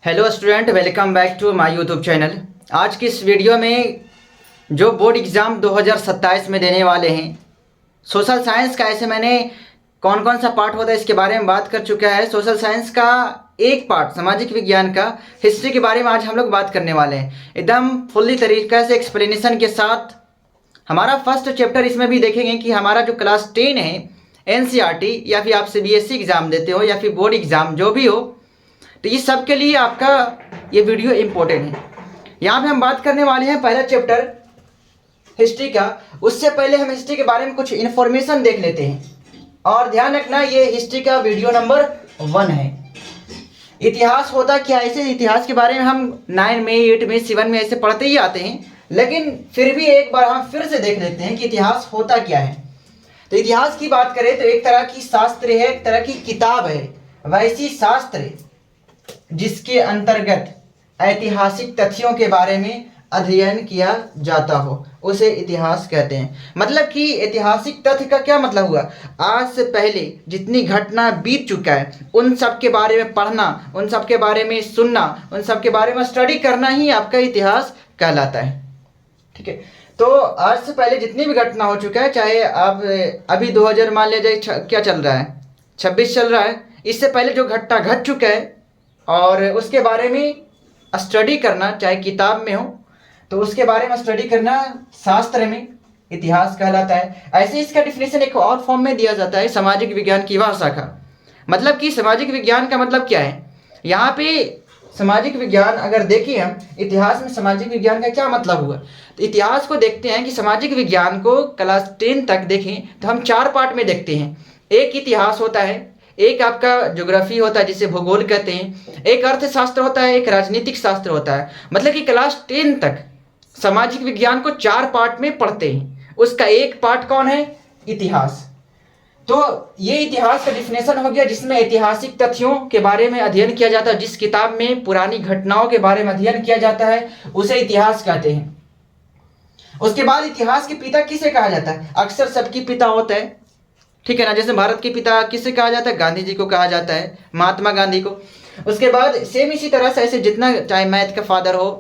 Hello student, welcome back to my YouTube channel. आज की इस वीडियो में जो बोर्ड एग्ज़ाम 2027 में देने वाले हैं, सोशल साइंस का ऐसे मैंने कौन कौन सा पार्ट होता है इसके बारे में बात कर चुका है। सोशल साइंस का एक पार्ट, सामाजिक विज्ञान का हिस्ट्री के बारे में आज हम लोग बात करने वाले हैं, एकदम फुल्ली तरीके से एक्सप्लेनेशन के साथ। हमारा फर्स्ट चैप्टर इसमें भी देखेंगे कि हमारा जो क्लास 10 है एनसीईआरटी, या फिर आप सीबीएसई एग्ज़ाम देते हो या फिर बोर्ड एग्ज़ाम जो भी हो, तो ये सब के लिए आपका ये वीडियो इम्पोर्टेंट है। यहाँ पे हम बात करने वाले हैं पहला चैप्टर हिस्ट्री का। उससे पहले हम हिस्ट्री के बारे में कुछ इन्फॉर्मेशन देख लेते हैं, और ध्यान रखना ये हिस्ट्री का वीडियो नंबर 1 है। इतिहास होता क्या है, ऐसे इतिहास के बारे में हम 9 में 8 में 7 में ऐसे पढ़ते ही आते हैं, लेकिन फिर भी एक बार हम फिर से देख लेते हैं कि इतिहास होता क्या है। तो इतिहास की बात करें तो एक तरह की शास्त्र है, एक तरह की किताब है, वैसी शास्त्र जिसके अंतर्गत ऐतिहासिक तथ्यों के बारे में अध्ययन किया जाता हो, उसे इतिहास कहते हैं। मतलब कि ऐतिहासिक तथ्य का क्या मतलब हुआ, आज से पहले जितनी घटना बीत चुका है उन सब के बारे में पढ़ना, उन सब के बारे में सुनना, उन सब के बारे में स्टडी करना ही आपका इतिहास कहलाता है। ठीक है, तो आज से पहले जितनी भी घटना हो चुका है, चाहे आप अभी 2000 मान लीजिए क्या चल रहा है, 26 चल रहा है, इससे पहले जो घटना घट चुका है और उसके बारे में स्टडी करना, चाहे किताब में हो तो उसके बारे में स्टडी करना शास्त्र में इतिहास कहलाता है। ऐसे इसका डिफिनेशन एक और फॉर्म में दिया जाता है, सामाजिक विज्ञान की वह शाखा। मतलब कि सामाजिक विज्ञान का मतलब क्या है, यहाँ पे सामाजिक विज्ञान अगर देखिए हम इतिहास में सामाजिक विज्ञान का क्या मतलब हुआ, तो इतिहास को देखते हैं कि सामाजिक विज्ञान को क्लास 10 तक देखें तो हम 4 पार्ट में देखते हैं। एक इतिहास होता है, एक आपका ज्योग्राफी होता है जिसे भूगोल कहते हैं, एक अर्थशास्त्र होता है, एक राजनीतिक शास्त्र होता है। मतलब कि क्लास 10 तक सामाजिक विज्ञान को 4 पार्ट में पढ़ते हैं। उसका एक पार्ट कौन है, इतिहास। तो ये इतिहास का डिफिनेशन हो गया, जिसमें ऐतिहासिक तथ्यों के बारे में अध्ययन किया जाता है। जिस किताब में पुरानी घटनाओं के बारे में अध्ययन किया जाता है उसे इतिहास कहते हैं। उसके बाद इतिहास के पिता किसे कहा जाता है, अक्सर सबकी पिता होता है, ठीक है ना। जैसे भारत के पिता किसे कहा जाता है, गांधी जी को कहा जाता है, महात्मा गांधी को। उसके बाद सेम इसी तरह से ऐसे जितना, चाहे मैथ का फादर हो,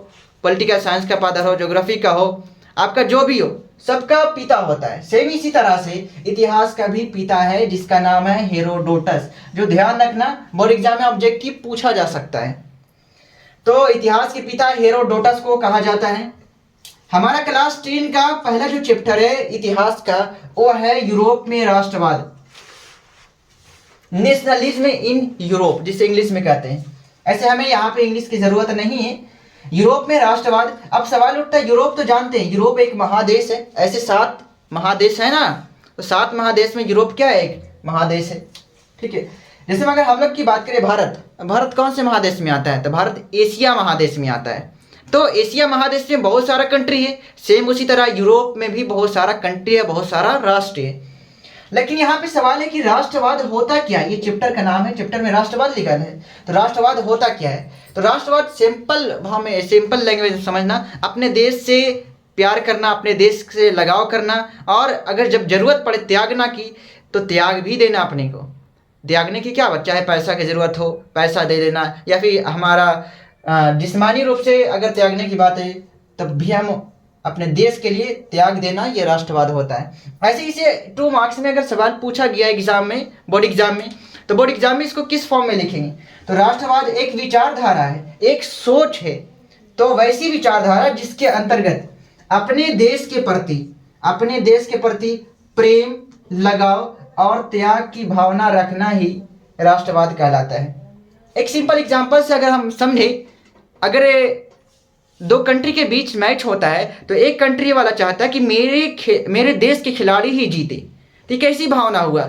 पॉलिटिकल साइंस का फादर हो, ज्योग्राफी का हो, आपका जो भी हो, सबका पिता होता है। सेम इसी तरह से इतिहास का भी पिता है, जिसका नाम है हेरोडोटस, जो ध्यान रखना बोर्ड एग्जाम में ऑब्जेक्टिव पूछा जा सकता है। तो इतिहास के पिता हेरोडोटस को कहा जाता है। हमारा क्लास 10 का पहला जो चैप्टर है इतिहास का, वो है यूरोप में राष्ट्रवाद, नेशनलिज्म इन यूरोप, जिसे इंग्लिश में कहते हैं। ऐसे हमें यहाँ पे इंग्लिश की जरूरत नहीं है, यूरोप में राष्ट्रवाद। अब सवाल उठता है, यूरोप तो जानते हैं, यूरोप एक महादेश है। ऐसे 7 महादेश है ना, तो 7 महादेश में यूरोप क्या है, एक महादेश है। ठीक है, जैसे अगर हम लोग की बात करें, भारत कौन से महादेश में आता है, तो भारत एशिया महादेश में आता है। तो एशिया महादेश में बहुत सारा कंट्री है, सेम उसी तरह यूरोप में भी बहुत सारा कंट्री है, बहुत सारा राष्ट्र है। लेकिन यहाँ पे सवाल है कि राष्ट्रवाद होता क्या है। ये चैप्टर का नाम है, चैप्टर में राष्ट्रवाद लिखा है, तो राष्ट्रवाद होता क्या है। तो राष्ट्रवाद सिंपल भाव में, सिंपल लैंग्वेज में समझना, अपने देश से प्यार करना, अपने देश से लगाव करना, और अगर जब जरूरत पड़े त्यागना की, तो त्याग भी देना अपने को। त्यागने की क्या बात, चाहे पैसा की जरूरत हो पैसा दे देना, या फिर हमारा जिस्मानी रूप से अगर त्यागने की बात है तब भी हम अपने देश के लिए त्याग देना, ये राष्ट्रवाद होता है। ऐसे इसे 2 मार्क्स में अगर सवाल पूछा गया एग्जाम में, बोर्ड एग्जाम में, तो बोर्ड एग्जाम में इसको किस फॉर्म में लिखेंगे। तो राष्ट्रवाद एक विचारधारा है, एक सोच है, तो वैसी विचारधारा जिसके अंतर्गत अपने देश के प्रति प्रेम, लगाव और त्याग की भावना रखना ही राष्ट्रवाद कहलाता है। एक सिंपल एग्जाम्पल से अगर हम समझे, अगर 2 कंट्री के बीच मैच होता है तो एक कंट्री वाला चाहता है कि मेरे देश के खिलाड़ी ही जीते, तो कैसी भावना हुआ,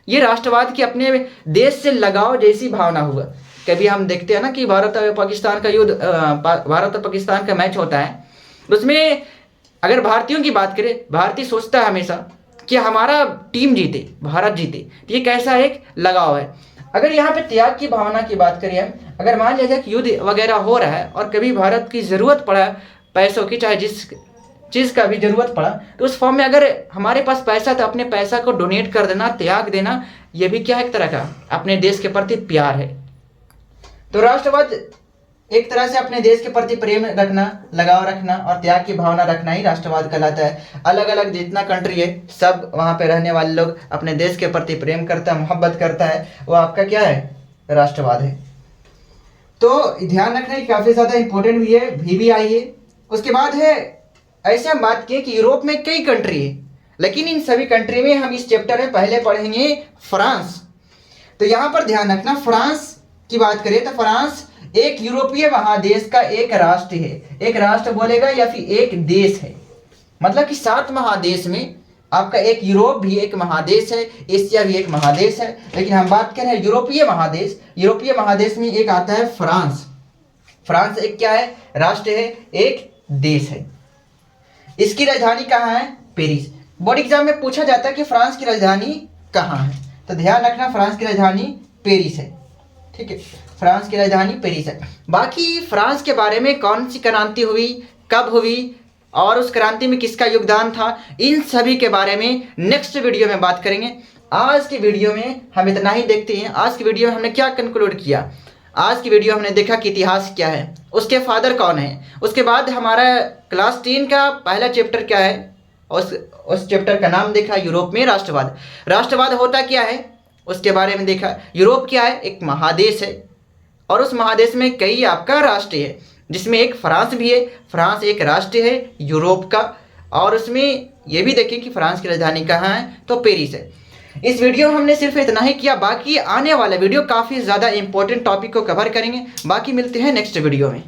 ये राष्ट्रवाद की अपने देश से लगाव जैसी भावना हुआ। कभी हम देखते हैं ना कि भारत और पाकिस्तान का युद्ध, भारत और पाकिस्तान का मैच होता है, उसमें अगर भारतीयों की बात करें, भारतीय सोचता है हमेशा कि हमारा टीम जीते, भारत जीते, तो ये कैसा एक लगाव है। अगर यहाँ पे त्याग की भावना की बात करें हम, अगर मान लिया जाए कि युद्ध वगैरह हो रहा है और कभी भारत की ज़रूरत पड़ा पैसों की, चाहे जिस चीज़ का भी ज़रूरत पड़ा, तो उस फॉर्म में अगर हमारे पास पैसा, तो अपने पैसा को डोनेट कर देना, त्याग देना, ये भी क्या एक तरह का अपने देश के प्रति प्यार है। तो राष्ट्रवाद एक तरह से अपने देश के प्रति प्रेम रखना, लगाव रखना और त्याग की भावना रखना ही राष्ट्रवाद कहलाता है। अलग अलग जितना कंट्री है सब वहाँ पे रहने वाले लोग अपने देश के प्रति प्रेम करता है, मोहब्बत करता है, वो आपका क्या है, राष्ट्रवाद है। तो ध्यान रखना कि काफ़ी ज़्यादा इंपॉर्टेंट भी है, भी आई है। उसके बाद है, ऐसे हम बात किए कि यूरोप में कई कंट्री है, लेकिन इन सभी कंट्री में हम इस चैप्टर में पहले पढ़ेंगे फ्रांस। तो यहाँ पर ध्यान रखना, फ्रांस की बात करें तो फ्रांस एक यूरोपीय महादेश का एक राष्ट्र है। एक राष्ट्र बोलेगा या फिर एक देश है, मतलब कि 7 महादेश में आपका एक यूरोप भी एक महादेश है, एशिया भी एक महादेश है, लेकिन हम बात कर रहे हैं यूरोपीय महादेश। यूरोपीय महादेश में एक आता है फ्रांस। फ्रांस एक क्या है, राष्ट्र है, एक देश है। इसकी राजधानी कहाँ है, पेरिस। बोर्ड एग्जाम में पूछा जाता है कि फ्रांस की राजधानी कहाँ है, तो ध्यान रखना फ्रांस की राजधानी पेरिस है। ठीक है, फ्रांस की राजधानी पेरिस है। बाकी फ्रांस के बारे में कौन सी क्रांति हुई, कब हुई और उस क्रांति में किसका योगदान था, इन सभी के बारे में नेक्स्ट वीडियो में बात करेंगे। आज की वीडियो में हम इतना ही देखते हैं। आज की वीडियो में हमने क्या कंक्लूड किया, आज की वीडियो हमने देखा कि इतिहास क्या है, उसके फादर कौन है, उसके बाद हमारा क्लास 10 का पहला चैप्टर क्या है, उस चैप्टर का नाम देखा यूरोप में राष्ट्रवाद। राष्ट्रवाद होता क्या है उसके बारे में देखा। यूरोप क्या है, एक महादेश है और उस महादेश में कई आपका राष्ट्र है, जिसमें एक फ्रांस भी है। फ्रांस एक राष्ट्र है यूरोप का, और उसमें ये भी देखें कि फ्रांस की राजधानी कहाँ है, तो पेरिस है। इस वीडियो में हमने सिर्फ इतना ही किया, बाकी आने वाला वीडियो काफ़ी ज़्यादा इंपॉर्टेंट टॉपिक को कवर करेंगे। बाकी मिलते हैं नेक्स्ट वीडियो में।